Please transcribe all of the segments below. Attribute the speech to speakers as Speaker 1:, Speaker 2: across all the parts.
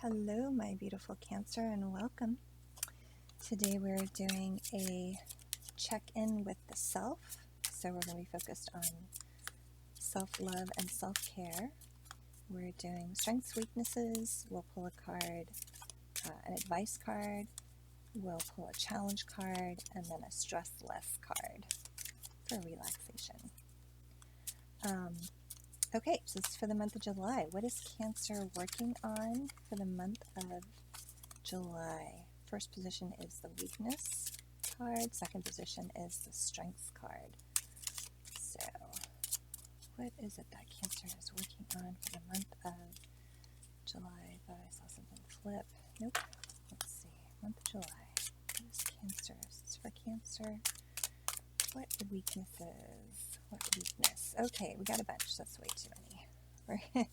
Speaker 1: Hello, my beautiful Cancer, and welcome. Today we're doing a check-in with the self. So we're going to be focused on self-love and self-care. We're doing strengths, weaknesses. We'll pull a card, an advice card. We'll pull a challenge card, and then a stress-less card for relaxation. Okay, so this is for the month of July. What is Cancer working on for the month of July? First position is the weakness card. Second position is the strengths card. So, what is it that Cancer is working on for the month of July? I thought I saw something flip. Nope. Let's see. Month of July. What is Cancer? Is this for Cancer? What weaknesses? What weakness? Okay, we got a bunch. That's way too many. Right?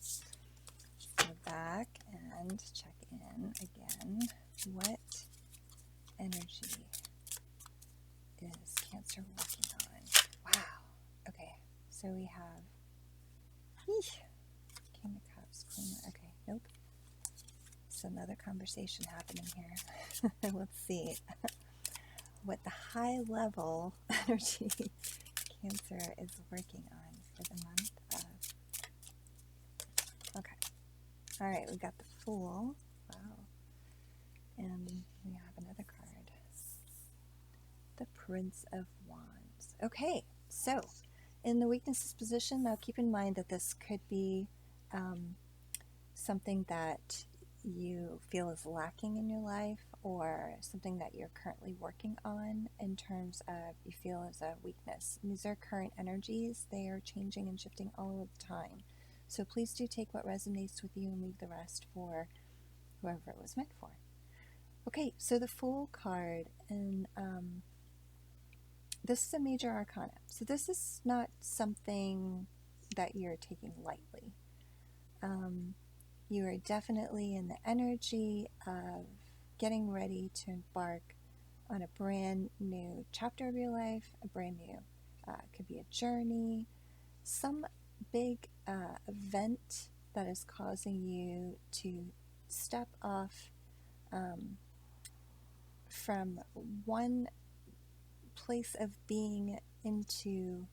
Speaker 1: Go back and check in again. What energy is Cancer working on? Wow. Okay, so we have King of Cups, Queen. Okay, nope. It's another conversation happening here. Let's see what the high level energy Cancer is working on for the month of. Okay. All right, we got the Fool. Wow. And we have another card. The Prince of Wands. Okay, so in the weaknesses position, now keep in mind that this could be something that you feel is lacking in your life, or something that you're currently working on in terms of you feel as a weakness. And these are current energies. They are changing and shifting all of the time. So please do take what resonates with you and leave the rest for whoever it was meant for. Okay, so the Fool card, and this is a major arcana. So this is not something that you're taking lightly. You are definitely in the energy of getting ready to embark on a brand new chapter of your life, a brand new, could be a journey, some big event that is causing you to step off from one place of being into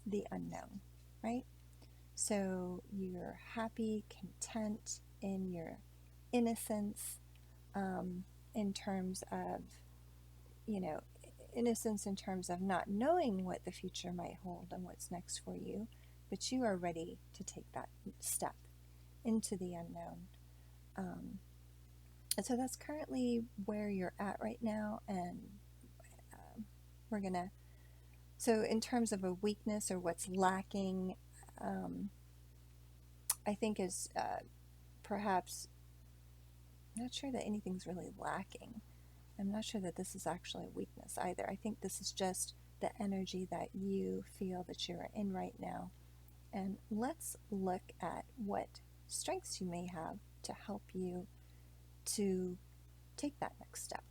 Speaker 1: the unknown, right? So you're happy, content in your innocence, in terms of, innocence in terms of not knowing what the future might hold and what's next for you, but you are ready to take that step into the unknown. And so that's currently where you're at right now, and so in terms of a weakness or what's lacking, I think is perhaps, I'm not sure that anything's really lacking. I'm not sure that this is actually a weakness either. I think this is just the energy that you feel that you're in right now. And let's look at what strengths you may have to help you to take that next step.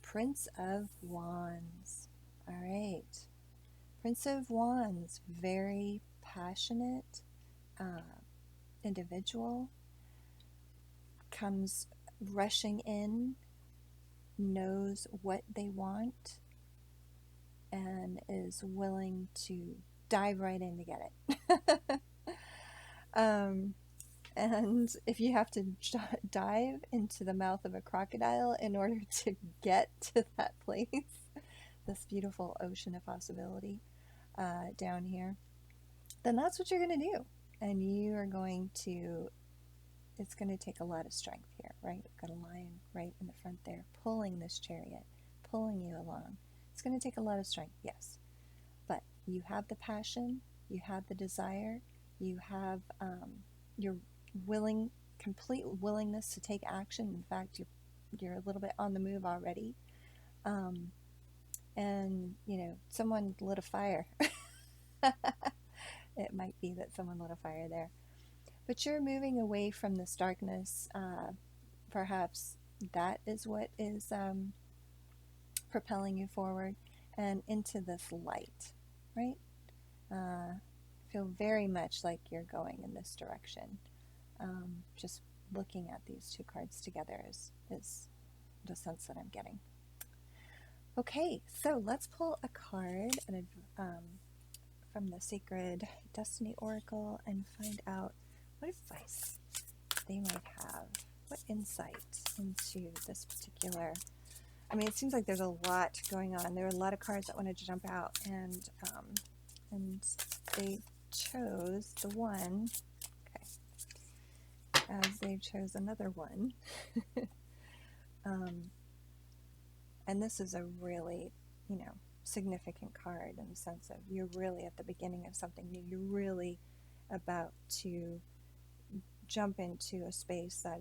Speaker 1: Prince of Wands. All right. Prince of Wands, very passionate individual, comes rushing in, knows what they want, and is willing to dive right in to get it. And if you have to dive into the mouth of a crocodile in order to get to that place, this beautiful ocean of possibility down here, then that's what you're going to do. And you are going to, it's going to take a lot of strength here, right? We've got a lion right in the front there pulling this chariot, pulling you along. It's going to take a lot of strength, yes. But you have the passion, you have the desire, you have your complete willingness to take action. In fact, you're a little bit on the move already. And, someone lit a fire. It might be that someone lit a fire there. But you're moving away from this darkness. Perhaps that is what is propelling you forward and into this light, right? Feel very much like you're going in this direction. Just looking at these two cards together is the sense that I'm getting. Okay, so let's pull a card from the Sacred Destiny Oracle and find out what advice they might have, what insight into this particular. I mean, it seems like there's a lot going on. There are a lot of cards that wanted to jump out, and they chose the one. Okay, as they chose another one. And this is a really, significant card in the sense of you're really at the beginning of something new. You're really about to jump into a space that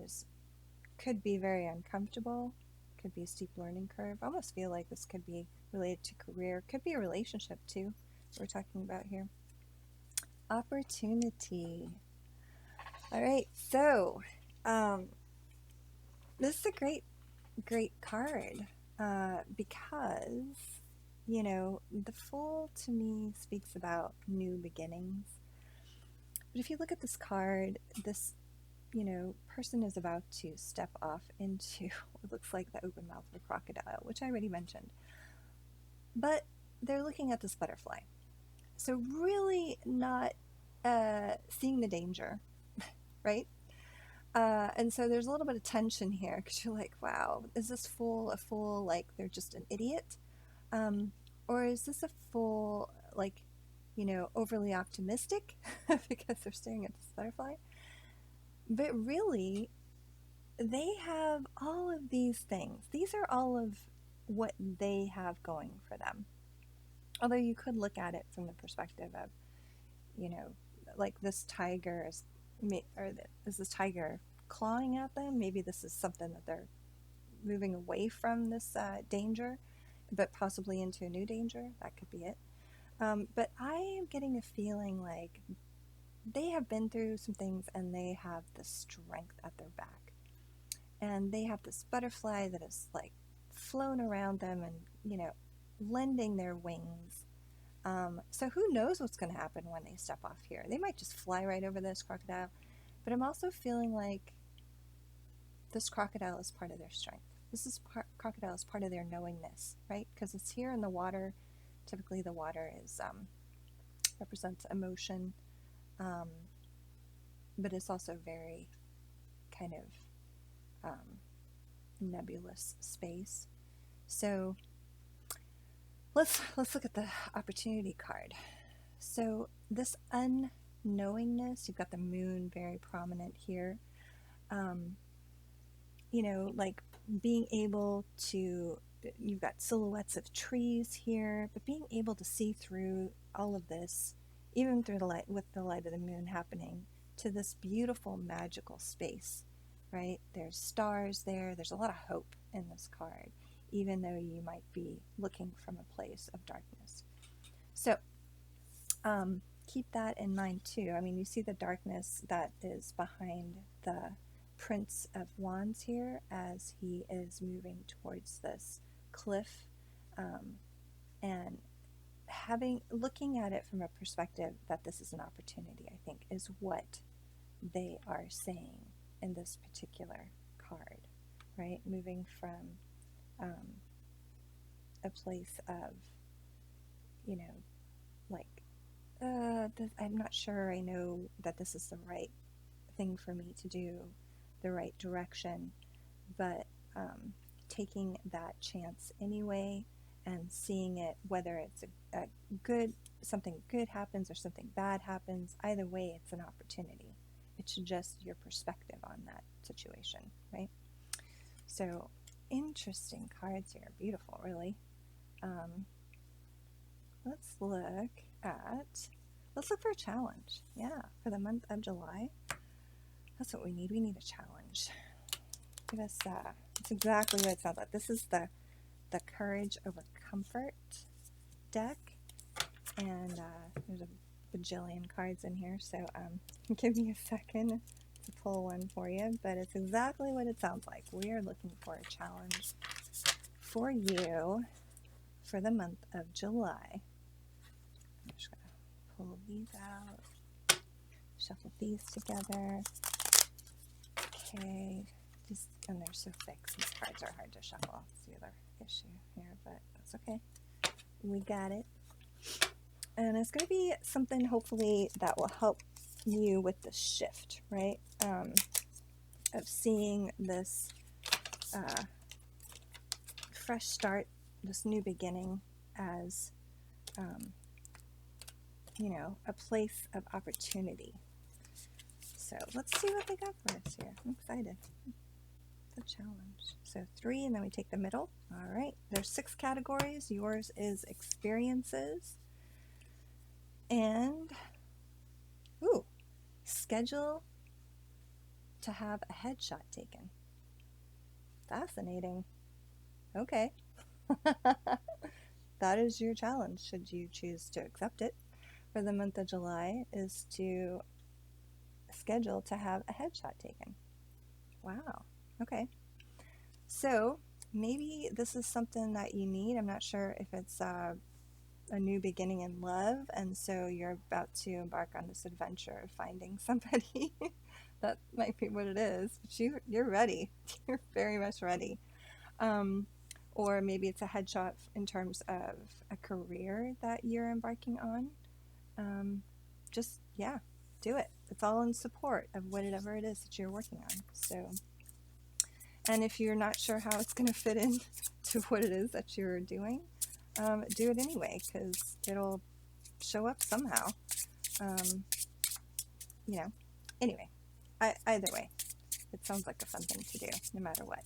Speaker 1: could be very uncomfortable, could be a steep learning curve. I almost feel like this could be related to career, could be a relationship too, we're talking about here. Opportunity. All right, so this is a great card because, the Fool to me speaks about new beginnings. But if you look at this card, this person is about to step off into what looks like the open mouth of a crocodile, which I already mentioned. But they're looking at this butterfly. So really not seeing the danger, right? And so there's a little bit of tension here because you're like, wow, is this fool a fool like they're just an idiot? Or is this a fool like, overly optimistic because they're staring at this butterfly? But really, they have all of these things. These are all of what they have going for them. Although you could look at it from the perspective of, like this tiger is this tiger clawing at them? Maybe this is something that they're moving away from this danger, but possibly into a new danger. That could be it. But I am getting a feeling like they have been through some things and they have the strength at their back. And they have this butterfly that is like flown around them and, lending their wings. So who knows what's going to happen when they step off here? They might just fly right over this crocodile. But I'm also feeling like this crocodile is part of their strength. Crocodile is part of their knowingness, right? Because it's here in the water. Typically the water is represents emotion, but it's also very kind of nebulous space. So let's look at the opportunity card. So this unknowingness, you've got the moon very prominent here. Like being able to, you've got silhouettes of trees here, but being able to see through all of this, even through the light, with the light of the moon happening, to this beautiful magical space, right? There's stars there. There's a lot of hope in this card, even though you might be looking from a place of darkness. So keep that in mind too. I mean, you see the darkness that is behind the Prince of Wands here as he is moving towards this cliff, and looking at it from a perspective that this is an opportunity, I think, is what they are saying in this particular card, right? Moving from a place of, I'm not sure I know that this is the right thing for me to do, the right direction, but taking that chance anyway and seeing it, whether it's a good, something good happens or something bad happens, either way it's an opportunity. It's just your perspective on that situation, right? So interesting cards here, beautiful, really. Let's look for a challenge. Yeah, for the month of July. That's what we need. We need a challenge. Give us it's exactly what it sounds like. This is the Courage Over Comfort deck, and there's a bajillion cards in here, so give me a second to pull one for you, but it's exactly what it sounds like. We are looking for a challenge for you for the month of July. I'm just going to pull these out, shuffle these together. Okay, just, and they're so thick, these cards are hard to shuffle. That's the other issue here, but that's okay. We got it. And it's going to be something hopefully that will help you with the shift, right? Of seeing this fresh start, this new beginning as, you know, a place of opportunity. So let's see what they got for us here. I'm excited. The challenge. So 3, and then we take the middle. All right. There's 6 categories. Yours is experiences. And, ooh, schedule to have a headshot taken. Fascinating. Okay. That is your challenge, should you choose to accept it, for the month of July, is to schedule to have a headshot taken. Wow. Okay. So maybe this is something that you need. I'm not sure if it's a new beginning in love, and so you're about to embark on this adventure of finding somebody. That might be what it is. But you're ready. You're very much ready. Or maybe it's a headshot in terms of a career that you're embarking on. Just, yeah, do it. It's all in support of whatever it is that you're working on. So, and if you're not sure how it's going to fit in to what it is that you're doing, do it anyway, because it'll show up somehow. You know, anyway, either way, it sounds like a fun thing to do, no matter what.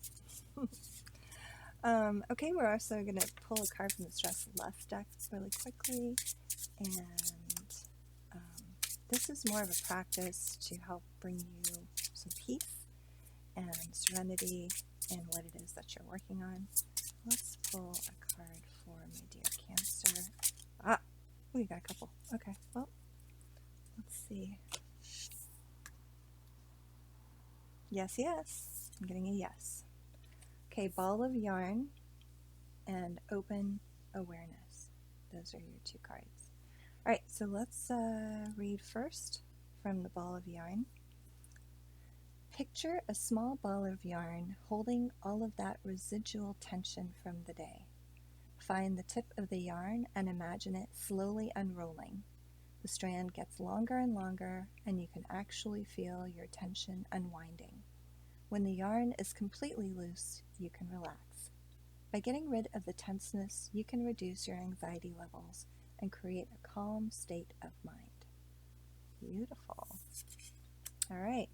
Speaker 1: Okay, we're also going to pull a card from the Stress Left deck really quickly, and this is more of a practice to help bring you some peace and serenity in what it is that you're working on. Let's pull a card for my dear Cancer. We got a couple. Okay, well, let's see. Yes, yes. I'm getting a yes. Okay, ball of yarn and open awareness. Those are your 2 cards. All right, so let's read first from the ball of yarn. Picture a small ball of yarn holding all of that residual tension from the day. Find the tip of the yarn and imagine it slowly unrolling. The strand gets longer and longer, and you can actually feel your tension unwinding. When the yarn is completely loose, you can relax. By getting rid of the tenseness, you can reduce your anxiety levels and create a calm state of mind. Beautiful. All right.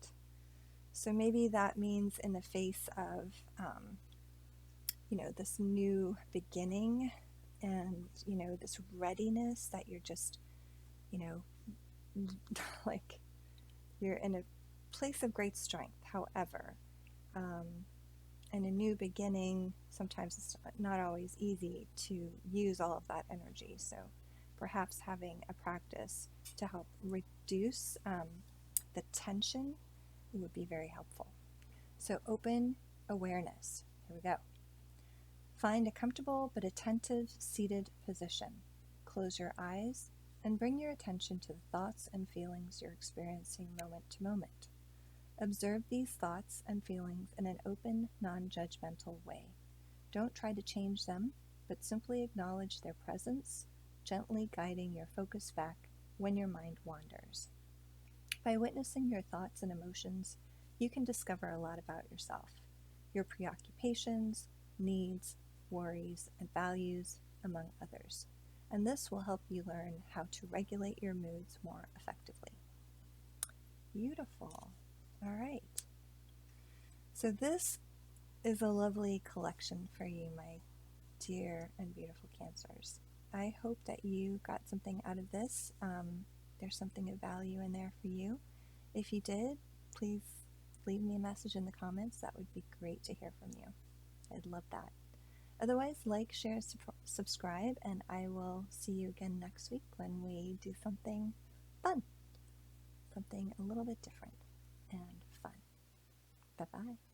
Speaker 1: So maybe that means in the face of, you know, this new beginning and, you know, this readiness that you're just, you know, like you're in a place of great strength. However, in a new beginning, sometimes it's not always easy to use all of that energy. So perhaps having a practice to help reduce the tension would be very helpful. So open awareness. Here we go. Find a comfortable but attentive seated position. Close your eyes and bring your attention to the thoughts and feelings you're experiencing moment to moment. Observe these thoughts and feelings in an open, non-judgmental way. Don't try to change them, but simply acknowledge their presence, gently guiding your focus back when your mind wanders. By witnessing your thoughts and emotions, you can discover a lot about yourself, your preoccupations, needs, worries, and values, among others. And this will help you learn how to regulate your moods more effectively. Beautiful. All right. So this is a lovely collection for you, my dear and beautiful Cancers. I hope that you got something out of this. There's something of value in there for you. If you did, please leave me a message in the comments. That would be great to hear from you. I'd love that. Otherwise, like, share, subscribe, and I will see you again next week when we do something fun, something a little bit different and fun. Bye-bye.